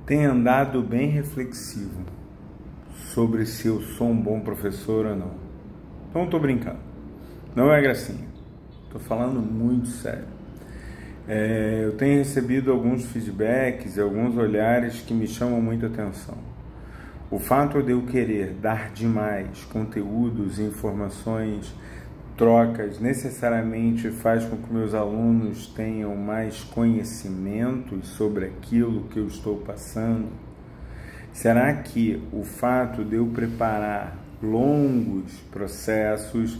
Tenho andado bem reflexivo sobre se eu sou um bom professor ou não. Não estou brincando, não é gracinha, estou falando muito sério. Eu tenho recebido alguns feedbacks e alguns olhares que me chamam muita atenção. O fato de eu querer dar demais conteúdos, informações, trocas, necessariamente faz com que meus alunos tenham mais conhecimentos sobre aquilo que eu estou passando? Será que o fato de eu preparar longos processos,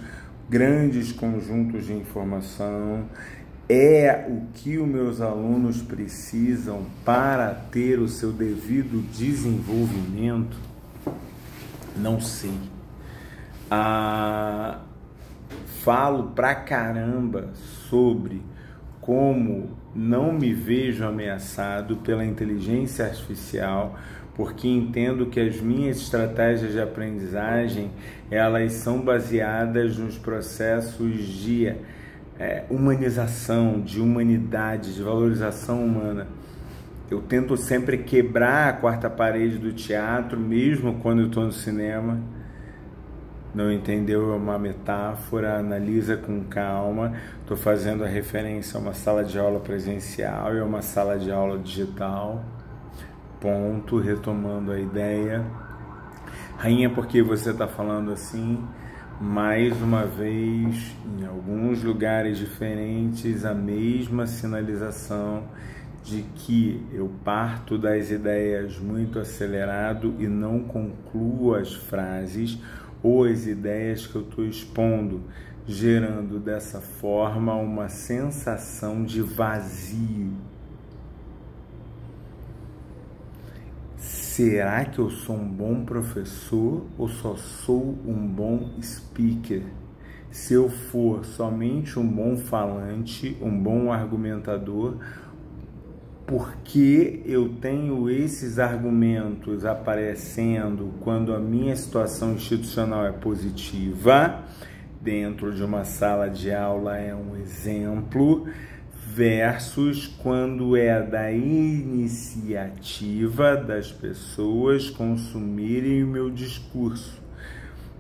grandes conjuntos de informação, é o que os meus alunos precisam para ter o seu devido desenvolvimento? Não sei. Falo pra caramba sobre como não me vejo ameaçado pela inteligência artificial, porque entendo que as minhas estratégias de aprendizagem, elas são baseadas nos processos de humanização, de humanidade, de valorização humana. Eu tento sempre quebrar a quarta parede do teatro, mesmo quando eu estou no cinema. Não entendeu? É uma metáfora, analisa com calma. Estou fazendo a referência a uma sala de aula presencial e a uma sala de aula digital. Ponto, retomando a ideia. Rainha, por que você está falando assim? Mais uma vez, em alguns lugares diferentes, a mesma sinalização de que eu parto das ideias muito acelerado e não concluo as frases ou as ideias que eu estou expondo, gerando dessa forma uma sensação de vazio. Será que eu sou um bom professor ou só sou um bom speaker? Se eu for somente um bom falante, um bom argumentador, porque eu tenho esses argumentos aparecendo quando a minha situação institucional é positiva, dentro de uma sala de aula é um exemplo, versus quando é da iniciativa das pessoas consumirem o meu discurso,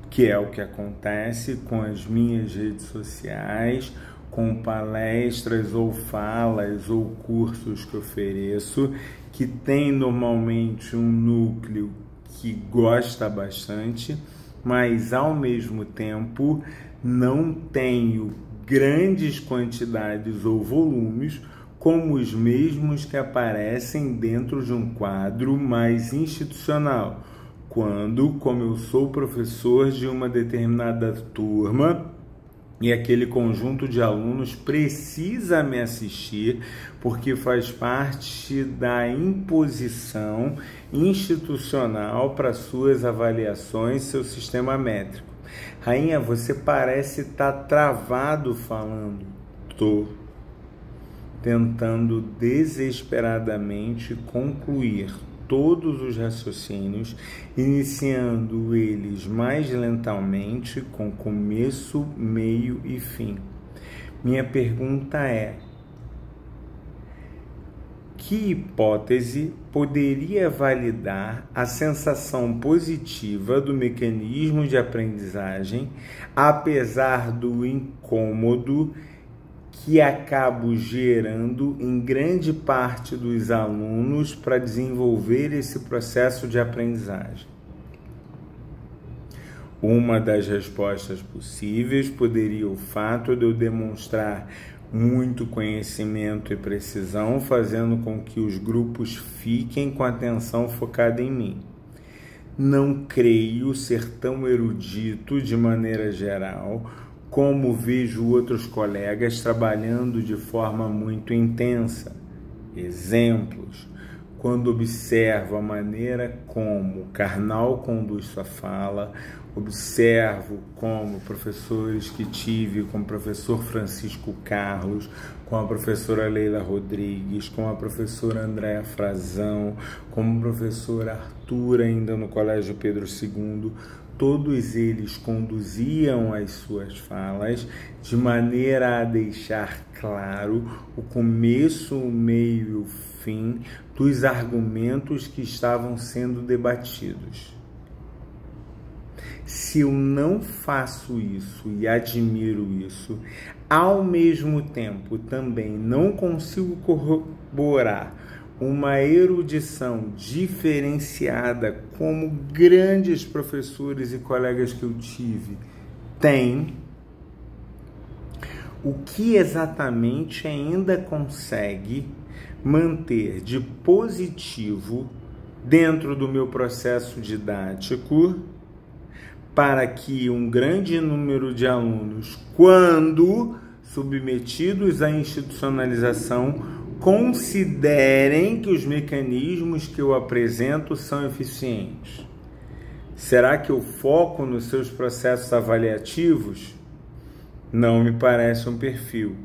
que é o que acontece com as minhas redes sociais, com palestras ou falas ou cursos que ofereço, que tem normalmente um núcleo que gosta bastante, mas ao mesmo tempo não tenho grandes quantidades ou volumes como os mesmos que aparecem dentro de um quadro mais institucional, quando, como eu sou professor de uma determinada turma, e aquele conjunto de alunos precisa me assistir porque faz parte da imposição institucional para suas avaliações, seu sistema métrico. Rainha, você parece estar travado falando. Estou tentando desesperadamente concluir todos os raciocínios, iniciando eles mais lentamente, com começo, meio e fim. Minha pergunta é: que hipótese poderia validar a sensação positiva do mecanismo de aprendizagem, apesar do incômodo que acabo gerando em grande parte dos alunos para desenvolver esse processo de aprendizagem? Uma das respostas possíveis poderia o fato de eu demonstrar muito conhecimento e precisão, fazendo com que os grupos fiquem com a atenção focada em mim. Não creio ser tão erudito de maneira geral, como vejo outros colegas trabalhando de forma muito intensa. Exemplos: quando observo a maneira como o Karnal conduz sua fala, observo como professores que tive, como o professor Francisco Carlos, com a professora Leila Rodrigues, com a professora Andréa Frazão, como o professor Arthur, ainda no Colégio Pedro II, todos eles conduziam as suas falas de maneira a deixar claro o começo, o meio e o fim dos argumentos que estavam sendo debatidos. Se eu não faço isso e admiro isso, ao mesmo tempo também não consigo corroborar uma erudição diferenciada como grandes professores e colegas que eu tive têm, o que exatamente ainda consegue manter de positivo dentro do meu processo didático para que um grande número de alunos, quando submetidos à institucionalização, considerem que os mecanismos que eu apresento são eficientes? Será que eu foco nos seus processos avaliativos? Não me parece um perfil.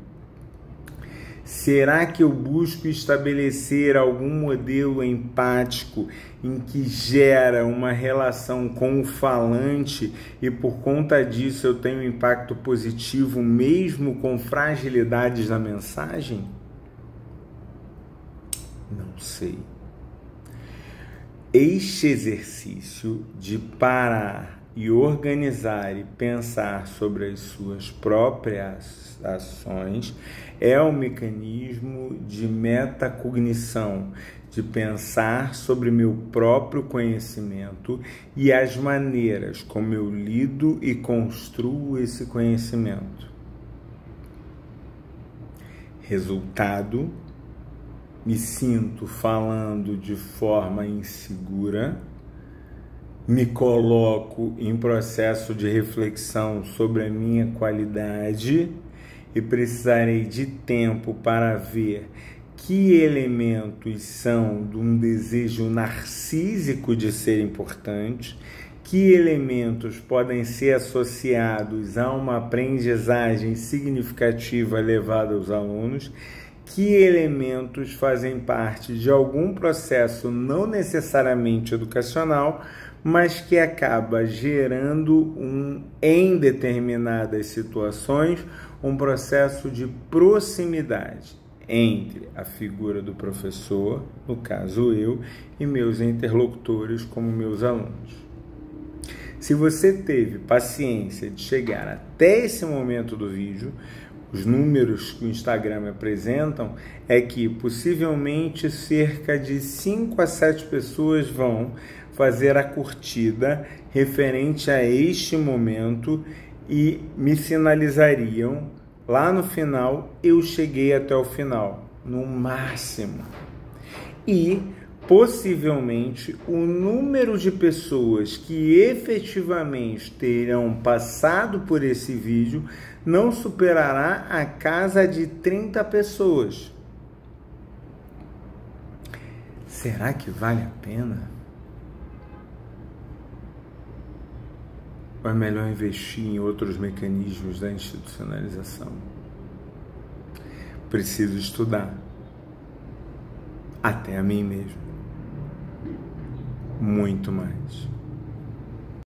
Será que eu busco estabelecer algum modelo empático em que gera uma relação com o falante e por conta disso eu tenho um impacto positivo mesmo com fragilidades na mensagem? Não sei. Este exercício de parar e organizar e pensar sobre as suas próprias ações é um mecanismo de metacognição, de pensar sobre meu próprio conhecimento e as maneiras como eu lido e construo esse conhecimento. Resultado: me sinto falando de forma insegura, me coloco em processo de reflexão sobre a minha qualidade e precisarei de tempo para ver que elementos são de um desejo narcísico de ser importante, que elementos podem ser associados a uma aprendizagem significativa levada aos alunos, que elementos fazem parte de algum processo não necessariamente educacional, mas que acaba gerando em determinadas situações um processo de proximidade entre a figura do professor, no caso eu, e meus interlocutores como meus alunos. Se você teve paciência de chegar até esse momento do vídeo, os números que o Instagram me apresentam é que possivelmente cerca de 5 a 7 pessoas vão fazer a curtida referente a este momento e me sinalizariam lá no final, eu cheguei até o final, no máximo. E possivelmente o número de pessoas que efetivamente terão passado por esse vídeo não superará a casa de 30 pessoas. Será que vale a pena? Ou é melhor investir em outros mecanismos da institucionalização? Preciso estudar. Até a mim mesmo. Muito mais.